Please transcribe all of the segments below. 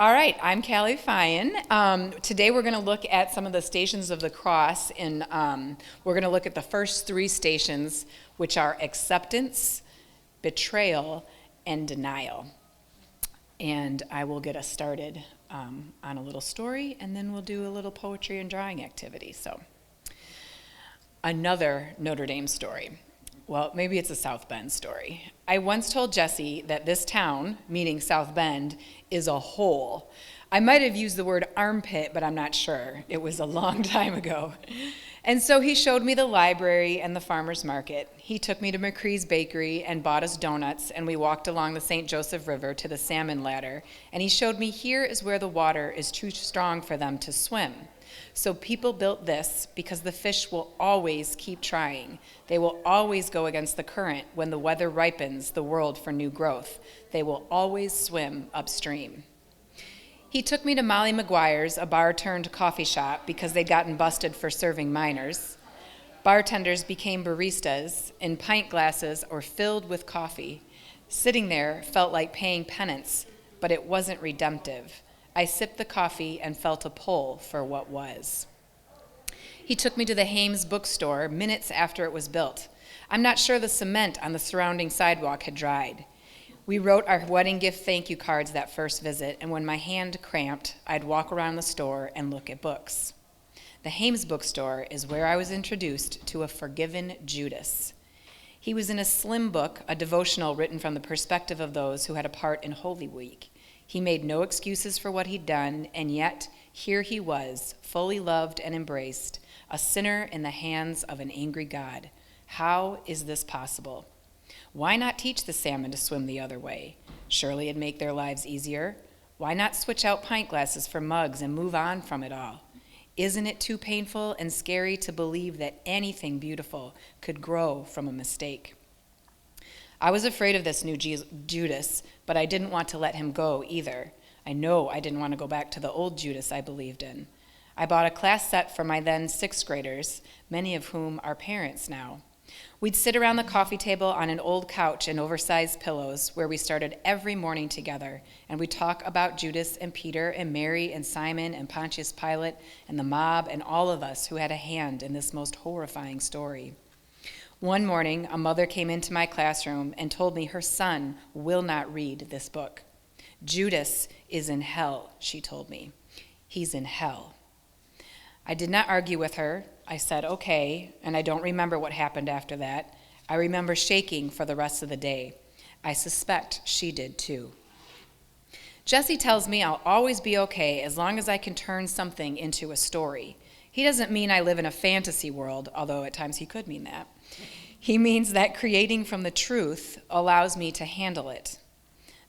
All right, I'm Callie Feyen. Today we're going to look at some of the stations of the cross, and we're going to look at the first three stations, which are acceptance, betrayal, and denial. And I will get us started on a little story, and then we'll do a little poetry and drawing activity. So, another Notre Dame story. Well, maybe it's a South Bend story. I once told Jesse that this town, meaning South Bend, is a hole. I might have used the word armpit, but I'm not sure. It was a long time ago. And so he showed me the library and the farmer's market. He took me to McCree's Bakery and bought us donuts, and we walked along the St. Joseph River to the salmon ladder. And he showed me here is where the water is too strong for them to swim. So people built this because the fish will always keep trying. They will always go against the current when the weather ripens the world for new growth. They will always swim upstream. He took me to Molly McGuire's, a bar-turned-coffee shop, because they'd gotten busted for serving minors. Bartenders became baristas in pint glasses or filled with coffee. Sitting there felt like paying penance, but it wasn't redemptive. I sipped the coffee and felt a pull for what was. He took me to the Hames Bookstore minutes after it was built. I'm not sure the cement on the surrounding sidewalk had dried. We wrote our wedding gift thank you cards that first visit, and when my hand cramped, I'd walk around the store and look at books. The Hames Bookstore is where I was introduced to a forgiven Judas. He was in a slim book, a devotional written from the perspective of those who had a part in Holy Week. He made no excuses for what he'd done, and yet here he was, fully loved and embraced, a sinner in the hands of an angry God. How is this possible? Why not teach the salmon to swim the other way? Surely it'd make their lives easier. Why not switch out pint glasses for mugs and move on from it all? Isn't it too painful and scary to believe that anything beautiful could grow from a mistake? I was afraid of this new Judas, but I didn't want to let him go either. I know I didn't want to go back to the old Judas I believed in. I bought a class set for my then sixth graders, many of whom are parents now. We'd sit around the coffee table on an old couch and oversized pillows where we started every morning together, and we'd talk about Judas and Peter and Mary and Simon and Pontius Pilate and the mob and all of us who had a hand in this most horrifying story. One morning, a mother came into my classroom and told me her son will not read this book. Judas is in hell, she told me. He's in hell. I did not argue with her. I said, okay, and I don't remember what happened after that. I remember shaking for the rest of the day. I suspect she did too. Jesse tells me I'll always be okay as long as I can turn something into a story. He doesn't mean I live in a fantasy world, although at times he could mean that. He means that creating from the truth allows me to handle it.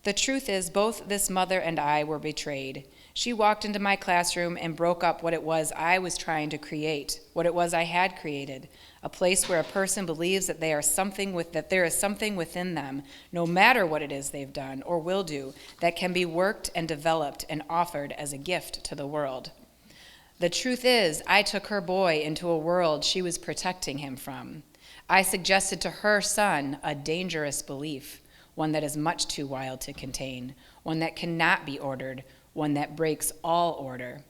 The truth is, both this mother and I were betrayed. She walked into my classroom and broke up what it was I was trying to create, what it was I had created, a place where a person believes that there is something within them, no matter what it is they've done or will do, that can be worked and developed and offered as a gift to the world. The truth is, I took her boy into a world she was protecting him from. I suggested to her son a dangerous belief, one that is much too wild to contain, one that cannot be ordered, one that breaks all order.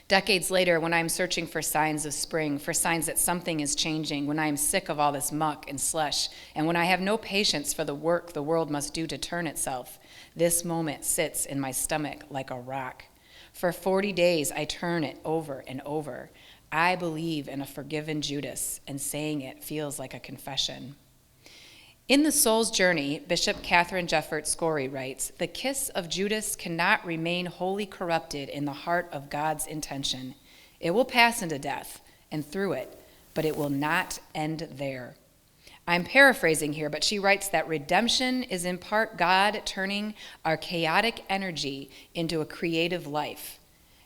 Decades later, when I'm searching for signs of spring, for signs that something is changing, when I am sick of all this muck and slush, and when I have no patience for the work the world must do to turn itself, this moment sits in my stomach like a rock. For 40 days, I turn it over and over. I believe in a forgiven Judas, and saying it feels like a confession. In The Soul's Journey, Bishop Catherine Jefferts Scory writes, "The kiss of Judas cannot remain wholly corrupted in the heart of God's intention. It will pass into death and through it, but it will not end there." I'm paraphrasing here, but she writes that redemption is in part God turning our chaotic energy into a creative life.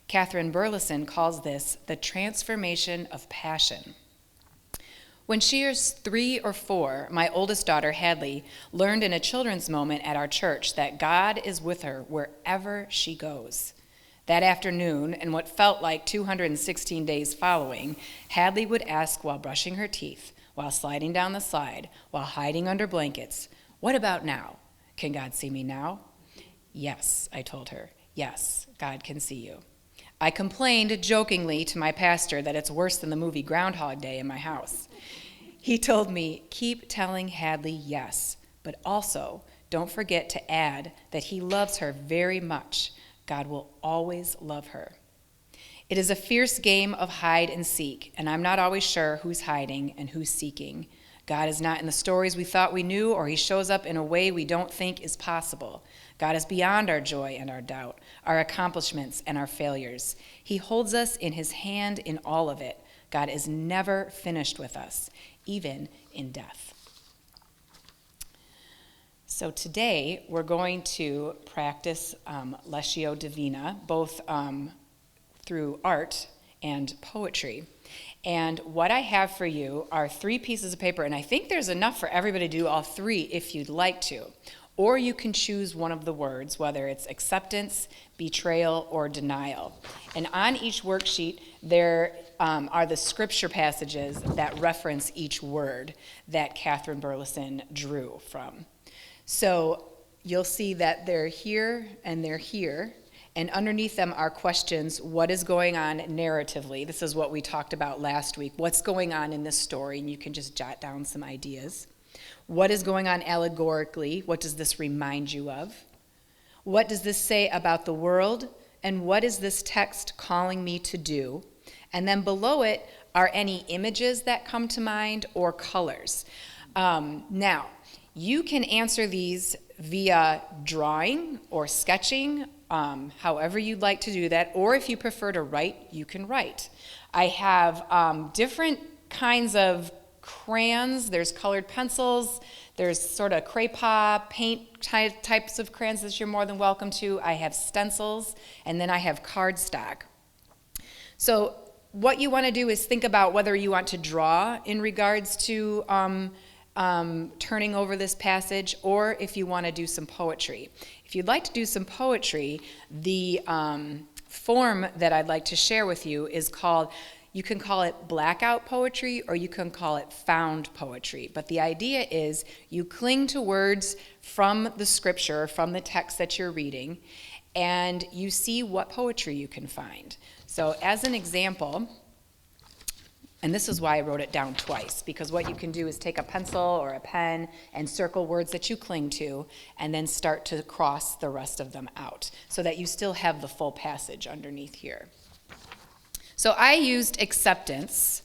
Catherine Burleson calls this the transformation of passion. When she was 3 or 4, my oldest daughter, Hadley, learned in a children's moment at our church that God is with her wherever she goes. That afternoon, and what felt like 216 days following, Hadley would ask while brushing her teeth, while sliding down the slide, while hiding under blankets, "What about now? Can God see me now?" "Yes," I told her. Yes, God can see you. I complained jokingly to my pastor that it's worse than the movie Groundhog Day in my house. He told me, keep telling Hadley yes, but also don't forget to add that he loves her very much. God will always love her. It is a fierce game of hide and seek, and I'm not always sure who's hiding and who's seeking. God is not in the stories we thought we knew, or he shows up in a way we don't think is possible. God is beyond our joy and our doubt, our accomplishments and our failures. He holds us in his hand in all of it. God is never finished with us, even in death. So today we're going to practice Lectio Divina, both through art and poetry. And what I have for you are 3 pieces of paper, and I think there's enough for everybody to do all 3 if you'd like to. Or you can choose one of the words, whether it's acceptance, betrayal, or denial. And on each worksheet, there are the scripture passages that reference each word that Catherine Burleson drew from. So you'll see that they're here and they're here. And underneath them are questions, what is going on narratively? This is what we talked about last week. What's going on in this story? And you can just jot down some ideas. What is going on allegorically? What does this remind you of? What does this say about the world? And what is this text calling me to do? And then below it are any images that come to mind or colors. Now, you can answer these via drawing or sketching, however you'd like to do that, or if you prefer to write, you can write. I have different kinds of crayons. There's colored pencils. There's sort of crayons, paint types of crayons that you're more than welcome to. I have stencils, and then I have cardstock. So what you want to do is think about whether you want to draw in regards to turning over this passage, or if you want to do some poetry. If you'd like to do some poetry, the form that I'd like to share with you is called, you can call it blackout poetry, or you can call it found poetry. But the idea is you cling to words from the scripture, from the text that you're reading, and you see what poetry you can find. So as an example, and this is why I wrote it down twice, because what you can do is take a pencil or a pen and circle words that you cling to, and then start to cross the rest of them out, so that you still have the full passage underneath here. So I used acceptance,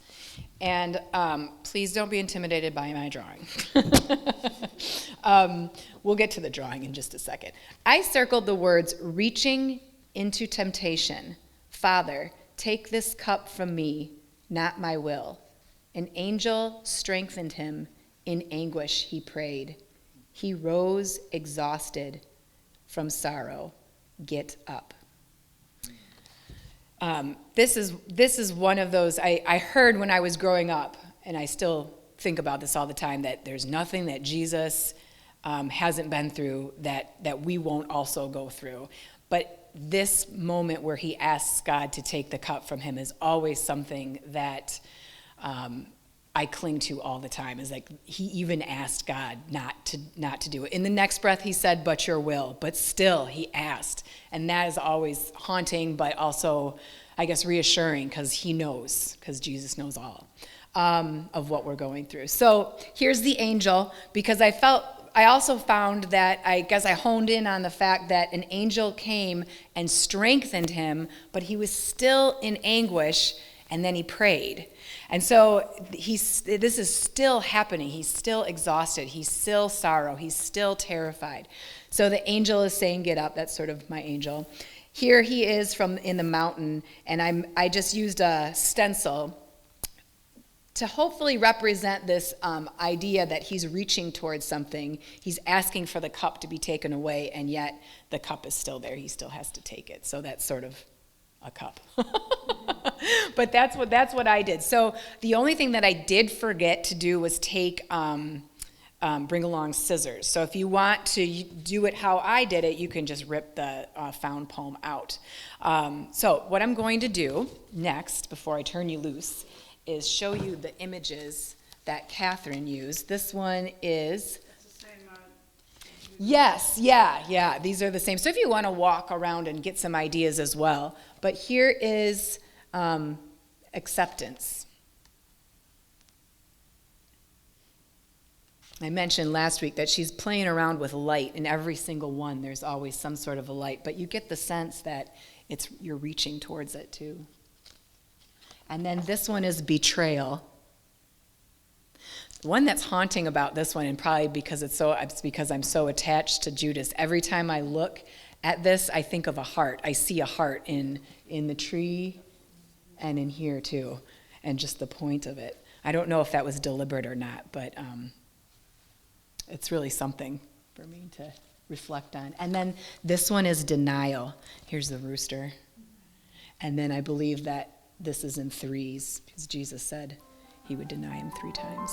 and please don't be intimidated by my drawing. We'll get to the drawing in just a second. I circled the words, reaching into temptation. Father, take this cup from me, not my will. An angel strengthened him. In anguish he prayed. He rose exhausted from sorrow. Get up. This is one of those I heard when I was growing up, and I still think about this all the time, that there's nothing that Jesus hasn't been through that we won't also go through. But this moment where he asks God to take the cup from him is always something that I cling to all the time. Is like he even asked God not to do it. In the next breath he said, but your will. But still he asked. And that is always haunting, but also, I guess, reassuring, because he knows, because Jesus knows all of what we're going through. So here's the angel, because I also found that, I guess I honed in on the fact that an angel came and strengthened him, but he was still in anguish, and then he prayed. And so this is still happening. He's still exhausted. He's still sorrow. He's still terrified. So the angel is saying, get up. That's sort of my angel. Here he is from in the mountain, and I just used a stencil to hopefully represent this idea that he's reaching towards something. He's asking for the cup to be taken away, and yet the cup is still there. He still has to take it. So that's sort of a cup. But that's what I did. So the only thing that I did forget to do was bring along scissors. So if you want to do it how I did it, you can just rip the found poem out. So what I'm going to do next, before I turn you loose, is show you the images that Catherine used. This one is... Yes, yeah. These are the same. So if you want to walk around and get some ideas as well. But here is acceptance. I mentioned last week that she's playing around with light. In every single one, there's always some sort of a light. But you get the sense that you're reaching towards it too. And then this one is betrayal. The one that's haunting about this one, and probably because it's because I'm so attached to Judas, every time I look at this, I think of a heart. I see a heart in the tree and in here too, and just the point of it. I don't know if that was deliberate or not, but it's really something for me to reflect on. And then this one is denial. Here's the rooster. And then I believe that this is in threes, because Jesus said he would deny him 3 times.